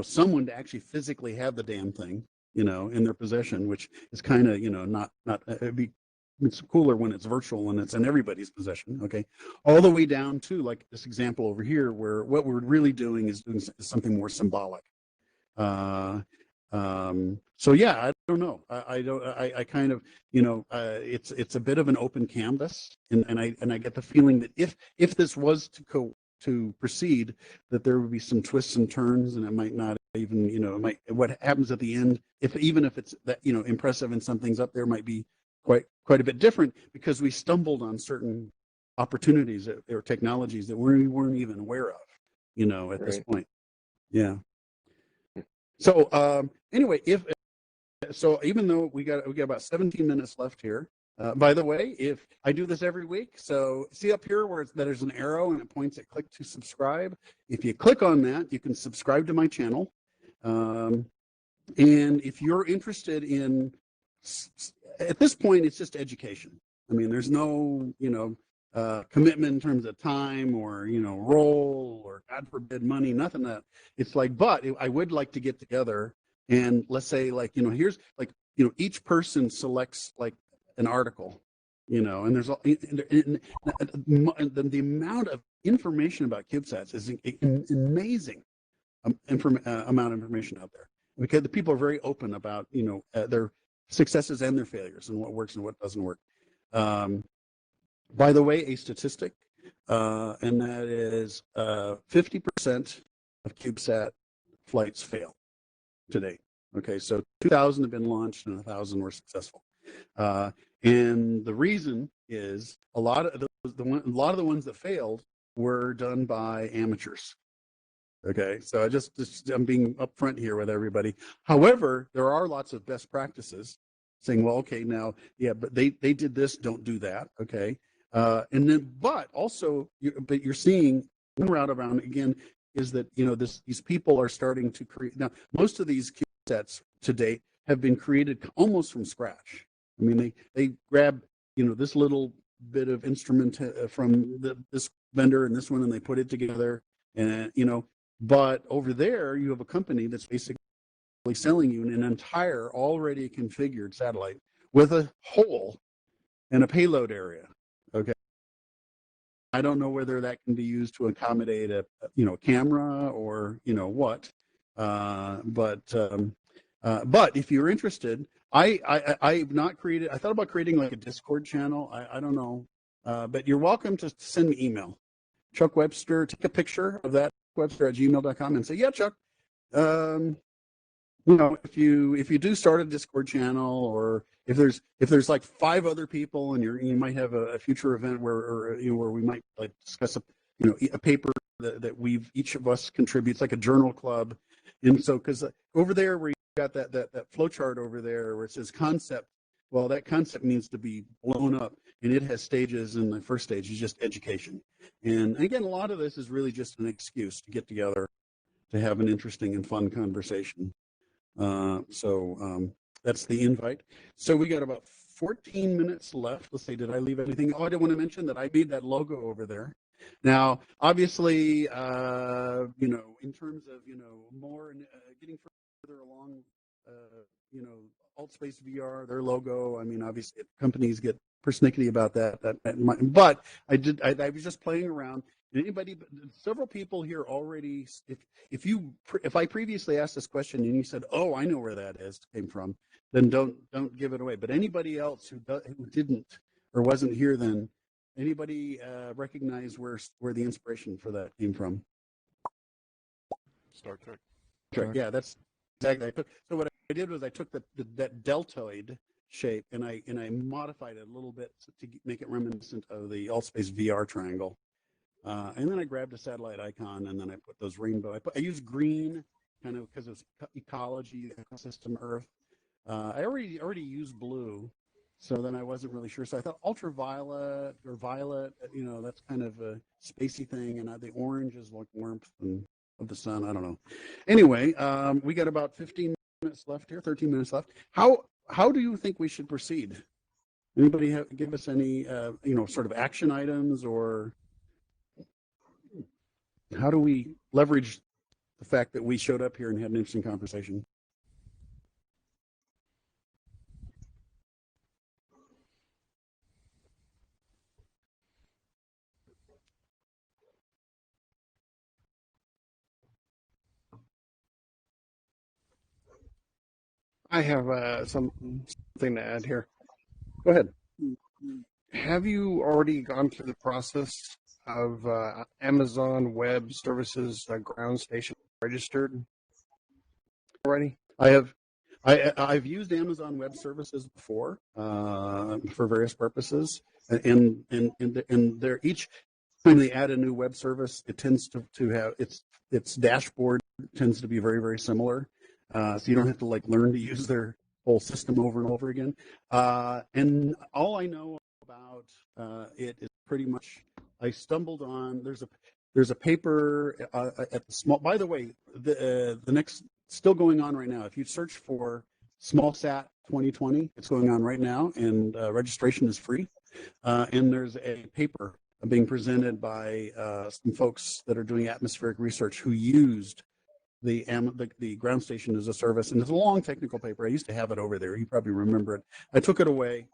someone to actually physically have the damn thing in their possession, which is kind of not it's cooler when it's virtual and it's in everybody's possession, okay, all the way down to like this example over here, where what we're really doing is doing something more symbolic. So yeah, I don't know. I kind of, it's a bit of an open canvas, and I get the feeling that if this was to proceed, that there would be some twists and turns, and it might not even, what happens at the end, even if it's that, impressive and something's up there, might be quite a bit different because we stumbled on certain opportunities or technologies that we weren't even aware of, at this point. Yeah. So anyway, even though we got about 17 minutes left here. By the way, if I do this every week, so see up here where there's an arrow and it points at click to subscribe. If you click on that, you can subscribe to my channel. And if you're interested in, at this point, it's just education. I mean, there's no, commitment in terms of time or, role or, God forbid, money, nothing that. It's like, but I would like to get together and let's say, here's each person selects an article, and there's the amount of information about CubeSats is amazing amount of information out there, because the people are very open about their successes and their failures and what works and what doesn't work. By the way, a statistic, and that is 50% of CubeSat flights fail today. Okay, so 2,000 have been launched and 1,000 were successful. And the reason is a lot of the ones that failed were done by amateurs. Okay, so I'm being upfront here with everybody. However, there are lots of best practices saying, well, okay, now, yeah, but they did this, don't do that. Okay, and then, but also, you're seeing one route around again is that these people are starting to create. Now, most of these CubeSats to date have been created almost from scratch. I mean, they grab this little bit of instrument from this vendor and this one, and they put it together, and but over there you have a company that's basically selling you an entire already configured satellite with a hole and a payload area. Okay, I don't know whether that can be used to accommodate a camera or what, but if you're interested, I've not created. I thought about creating like a Discord channel. I don't know, but you're welcome to send me email. Chuck Webster, take a picture of that, Webster@gmail.com, and say, yeah, Chuck. If you do start a Discord channel, or if there's like 5 other people, and you might have a future event where we might discuss a paper that each of us contributes, like a journal club, and so because over there where you got that flow chart over there where it says concept, well, that concept needs to be blown up, and it has stages, and the first stage is just education. And again, a lot of this is really just an excuse to get together to have an interesting and fun conversation. So that's the invite. So we got about 14 minutes left. Let's see, did I leave anything? Oh, I did want to mention that I made that logo over there. Now, obviously, in terms of, more getting further along, AltSpace VR, their logo, I mean, obviously companies get persnickety about that, but I was just playing around. Several people here already, if I previously asked this question and you said, oh, I know where that came from, then don't give it away. But anybody else who didn't or wasn't here then, anybody recognize where the inspiration for that came from? Star Trek. Right. Yeah, that's exactly. So what I did was I took that deltoid shape and I modified it a little bit to make it reminiscent of the AltSpace VR triangle. And then I grabbed a satellite icon, and then I put those rainbow. I used green, kind of because it's ecology, ecosystem, Earth. I already used blue, so then I wasn't really sure. So I thought ultraviolet or violet, that's kind of a spacey thing, and the orange is like warmth of the sun. I don't know. Anyway, we got about 15 minutes left here, 13 minutes left. How do you think we should proceed? Anybody give us any sort of action items, or how do we leverage the fact that we showed up here and had an interesting conversation? I have something to add here. Go ahead. Have you already gone through the process of Amazon Web Services ground station registered? already? I've used Amazon Web Services before for various purposes, and they're each time they add a new web service, it tends to have its dashboard tends to be very, very similar, so you don't have to like learn to use their whole system over and over again. And all I know about it is pretty much I stumbled on there's a paper at the small. By the way, the next still going on right now. If you search for SmallSat 2020, it's going on right now, and registration is free. And there's a paper being presented by some folks that are doing atmospheric research who used the ground station as a service, and it's a long technical paper. I used to have it over there. You probably remember it. I took it away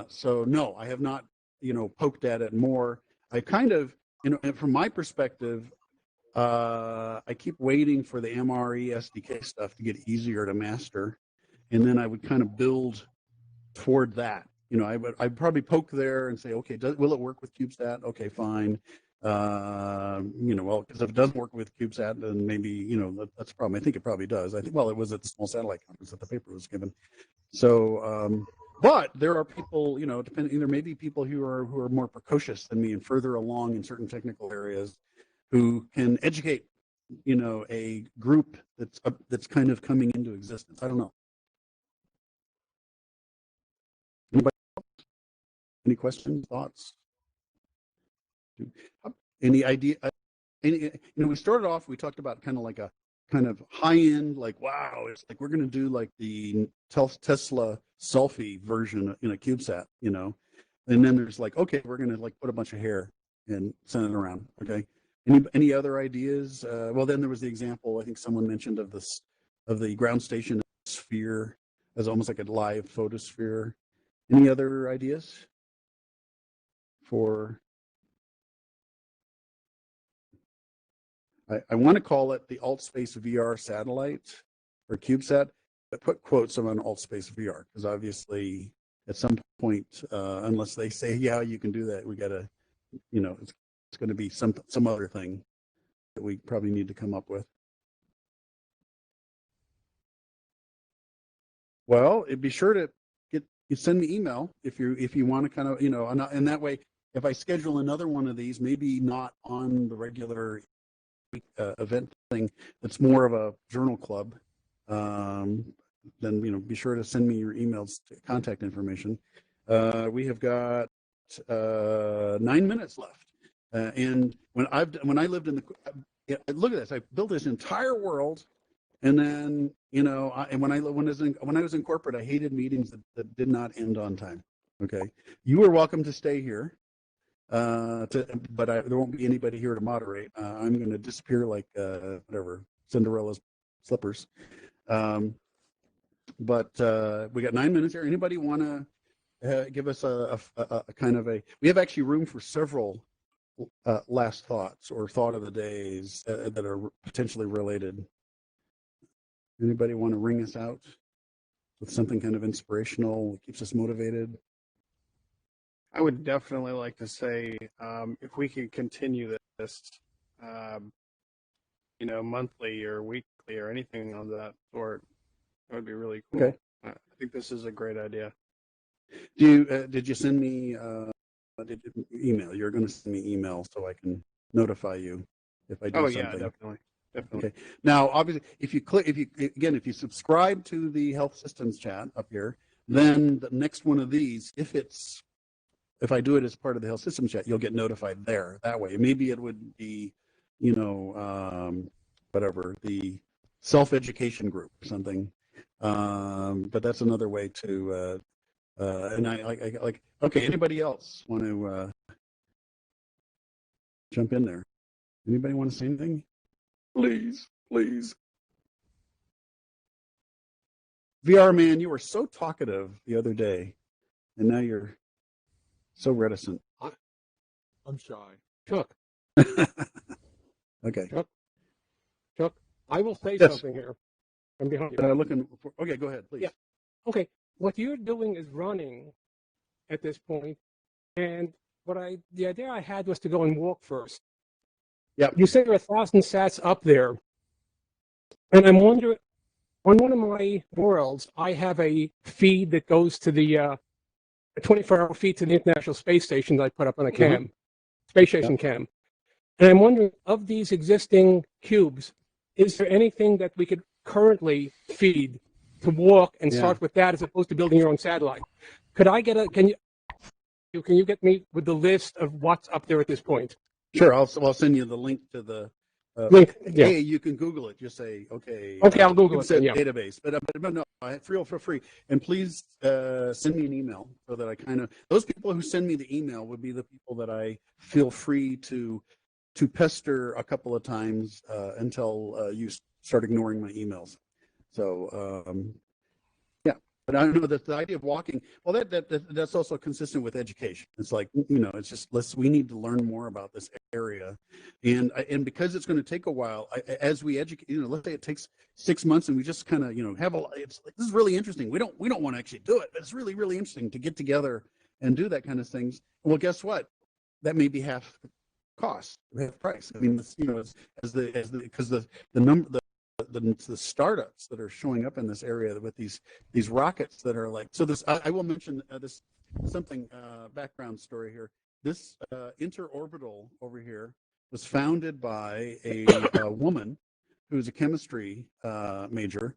so no, I have not poked at it more. I kind of from my perspective, I keep waiting for the MRE SDK stuff to get easier to master, and then I would kind of build toward that. I'd probably poke there and say, okay, will it work with CubeSat? Okay, fine. Well, because if it doesn't work with CubeSat, then maybe that's a problem. I think it probably does. I think well, it was at the Small Satellite Conference that the paper was given. So, but there are people, depending, there may be people who are more precocious than me and further along in certain technical areas, who can educate, a group that's kind of coming into existence. I don't know. Anybody else? Any questions, thoughts? Any idea? We started off. We talked about kind of like a kind of high end, like wow, it's like we're going to do like the Tesla selfie version in a CubeSat, and then there's like, okay, we're going to like put a bunch of hair and send it around. Okay. Any other ideas? Well, then there was the example I think someone mentioned of the ground station sphere as almost like a live photosphere. Any other ideas for? I want to call it the AltSpace VR satellite or CubeSat, but put quotes on AltSpace VR because obviously at some point, unless they say, yeah, you can do that, we got to, it's going to be some other thing that we probably need to come up with. Well, be sure to send me email if you want to kind of, and that way, if I schedule another one of these, maybe not on the regular event thing, that's more of a journal club, then be sure to send me your emails contact information. We have got 9 minutes left, and when I lived in look at this, I built this entire world, and then and when I was in corporate, I hated meetings that did not end on time. Okay, you are welcome to stay here. But there won't be anybody here to moderate. I'm going to disappear like whatever, Cinderella's slippers. But we got 9 minutes here. Anybody want to give us a kind of we have actually room for several last thoughts or thought of the days that are potentially related. Anybody want to ring us out with something kind of inspirational that keeps us motivated? I would definitely like to say if we could continue this, monthly or weekly or anything of that sort, that would be really cool. Okay. I think this is a great idea. Did you send me email? You're going to send me email so I can notify you if I do something. Yeah, definitely. Okay. Now, obviously, if you subscribe to the Health Systems Chat up here, then the next one of these, if I do it as part of the Health Systems Chat, you'll get notified there that way. Maybe it would be, whatever, the self-education group or something. But that's another way to, and I like, okay, anybody else want to jump in there? Anybody want to say anything? Please. VR man, you were so talkative the other day, and now you're so reticent. I'm shy. Chuck. Okay. Chuck, I will say Yes. something here. I'm behind you. Okay, go ahead, please. Yeah. Okay. What you're doing is running at this point, and the idea I had was to go and walk first. Yeah. You say there are 1,000 sats up there, and I'm wondering, on one of my worlds, I have a feed that goes to the a 24-hour feed to the International Space Station that I put up on a cam, space station cam. And I'm wondering, of these existing cubes, is there anything that we could currently feed to walk and start with that as opposed to building your own satellite? Could I get can you get me with the list of what's up there at this point? Sure, I'll send you the link to the Link, yeah. Hey, you can Google it. Just say, okay. Okay, I'll Google it then, yeah. Database, but no, I feel for free. And please send me an email so that I kind of those people who send me the email would be the people that I feel free to pester a couple of times until you start ignoring my emails. So yeah, but I know that the idea of walking, well, that's also consistent with education. It's like, you know, it's just we need to learn more about this area, and because it's going to take a while, as we educate, you know, let's say it takes 6 months, and we just kind of, you know, have this is really interesting. We don't want to actually do it, but it's really interesting to get together and do that kind of things. Well, guess what? That may be half cost, half price. I mean, you know, because the number the startups that are showing up in this area with these rockets that are like, so this I will mention this something background story here. This Interorbital over here was founded by a woman who's a chemistry major,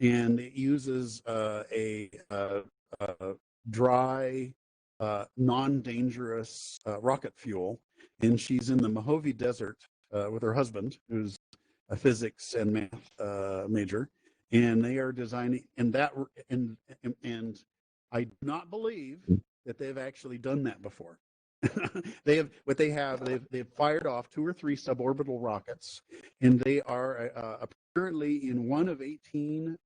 and it uses a dry non-dangerous rocket fuel, and she's in the Mojave Desert with her husband, who's a physics and math major, and they are designing, and I do not believe that they've actually done that before. They've fired off 2 or 3 suborbital rockets, and they are apparently in one of 18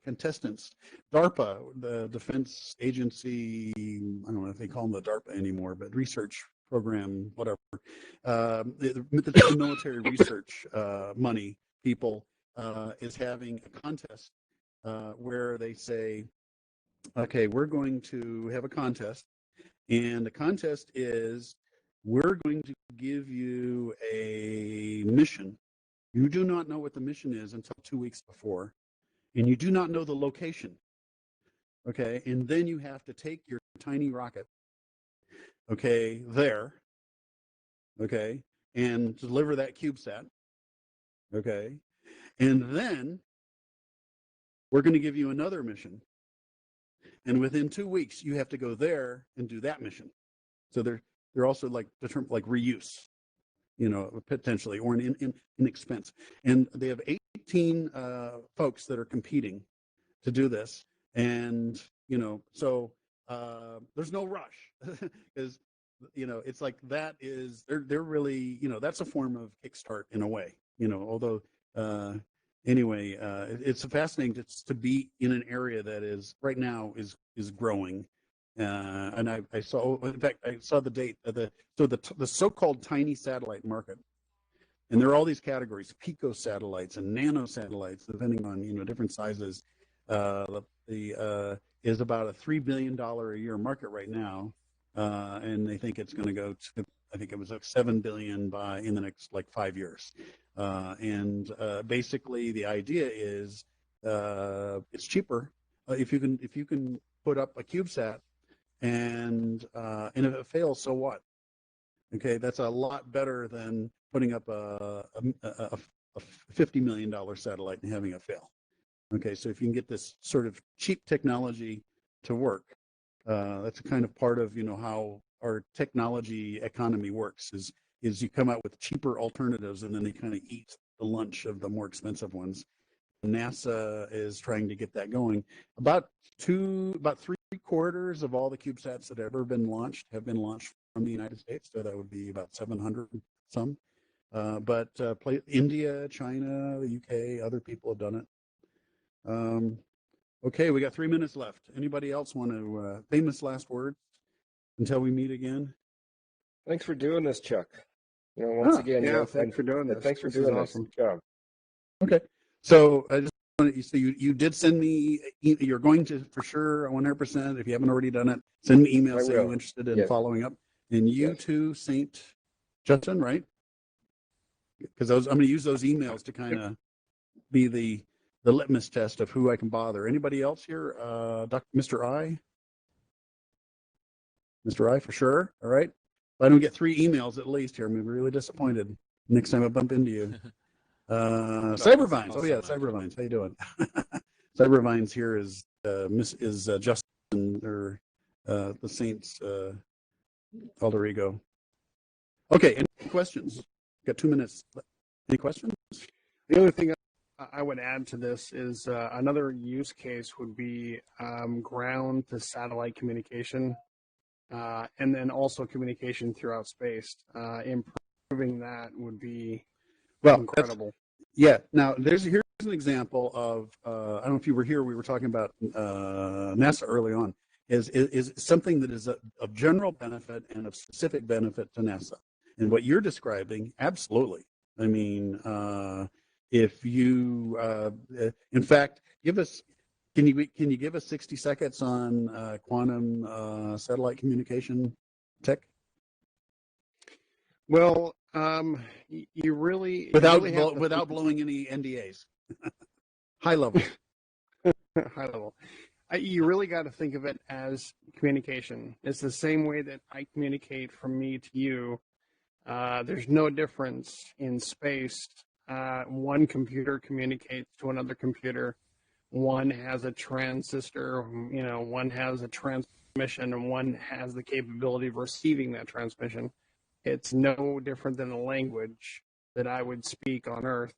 contestants. DARPA, the defense agency, I don't know if they call them the DARPA anymore, but research program, whatever, the military research money people is having a contest where they say, okay, we're going to have a contest, and the contest is, we're going to give you a mission. You do not know what the mission is until 2 weeks before, and you do not know the location. Okay, and then you have to take your tiny rocket, okay, there, okay, and deliver that CubeSat, okay, and then we're going to give you another mission, and within 2 weeks you have to go there and do that mission. So they're also like the term like reuse, you know, potentially, or an expense. And they have 18 folks that are competing to do this, and you know, so there's no rush because you know, it's like that is they're really, you know, that's a form of Kickstart in a way, you know, although anyway, it's fascinating to be in an area that is right now is growing. And I saw, in fact, I saw the date of the so-called tiny satellite market, and there are all these categories: pico satellites and nano satellites, depending on, you know, different sizes. Is about a $3 billion a year market right now, and they think it's going to go to, I think it was like $7 billion in the next like 5 years. And basically, the idea is it's cheaper if you can put up a CubeSat, and if it fails, so what? Okay, that's a lot better than putting up a $50 million satellite and having it fail. Okay, so if you can get this sort of cheap technology to work, that's a kind of part of, you know, how our technology economy works. Is you come out with cheaper alternatives, and then they kind of eat the lunch of the more expensive ones. NASA is trying to get that going. About 3/4 of all the CubeSats that have ever been launched have been launched from the United States. So that would be about 700 some. But India, China, the UK, other people have done it. Okay, we got 3 minutes left. Anybody else want to famous last words until we meet again? Thanks for doing this, Chuck. You know, once again, yeah, thanks for doing this. Thanks for This doing is this. awesome. Good job. Okay, so I just wanted you, so you did send me. You're going to, for sure, 100%. If you haven't already done it, send me email saying you're interested in Yes. following up. And you Yes. too, Saint Justin, right? because I'm going to use those emails to kind of be the litmus test of who I can bother. Anybody else here? Mr. I? Mr. I for sure. All right. If I don't get 3 emails at least here, I'm gonna be really disappointed next time I bump into you. Cybervines. Oh yeah, Cybervines. How you doing? Cybervines here is Justin or the Saints alter ego. Okay, any questions? Got 2 minutes. Any questions? The other thing I would add to this is another use case would be ground to satellite communication, and then also communication throughout space. Improving that would be incredible. Yeah. Now, here's an example of I don't know if you were here. We were talking about NASA early on. Is something that is of general benefit and of specific benefit to NASA. And what you're describing, absolutely. I mean, if you, in fact, can you give us 60 seconds on quantum satellite communication tech? Well, you really without blowing any NDAs. High level. High level. You really got to think of it as communication. It's the same way that I communicate from me to you. There's no difference in space. One computer communicates to another computer. One has a transistor, one has a transmission, and one has the capability of receiving that transmission. It's no different than the language that I would speak on Earth.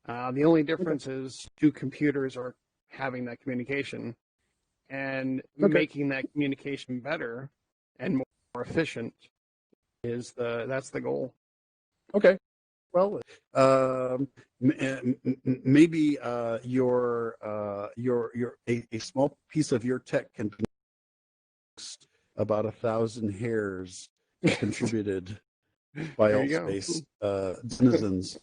The only difference is 2 computers are having that communication, and making that communication better and more efficient that's the goal. Okay. Well, maybe a small piece of your tech can about 1,000 hairs contributed by Altspace denizens.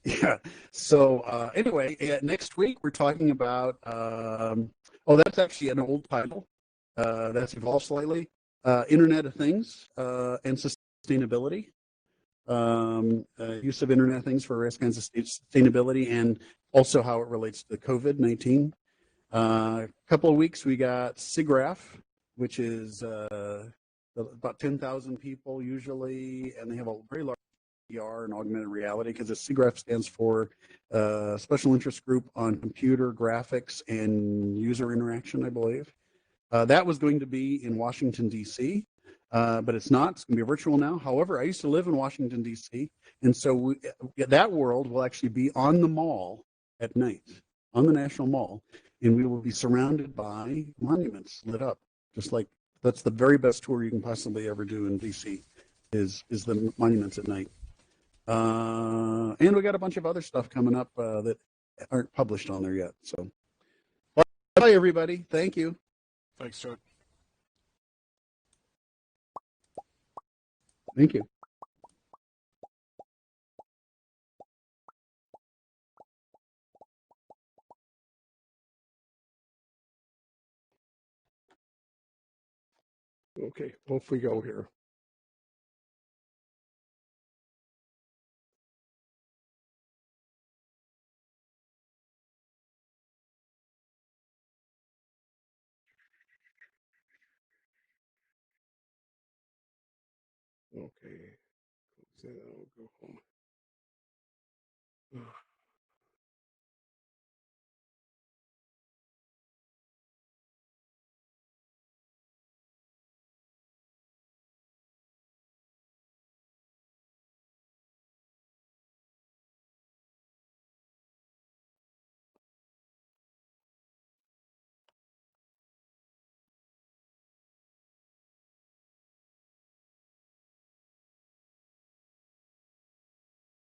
Yeah. So anyway, next week we're talking about. That's actually an old title. That's evolved slightly. Internet of Things and sustainability. Use of Internet of Things for various kinds of sustainability, and also how it relates to COVID-19. A couple of weeks we got SIGGRAPH, which is about 10,000 people usually, and they have a very large VR and augmented reality, because the SIGGRAPH stands for Special Interest Group on Computer Graphics and User Interaction, I believe. That was going to be in Washington, D.C., but it's not. It's going to be virtual now. However, I used to live in Washington, D.C., and so that world will actually be on the mall at night, on the National Mall, and we will be surrounded by monuments lit up, just like that's the very best tour you can possibly ever do in D.C. is the monuments at night. And we got a bunch of other stuff coming up that aren't published on there yet. So, bye everybody. Thank you. Thanks, Chuck. Thank you. Okay, off we go here. Okay, then I'll go home.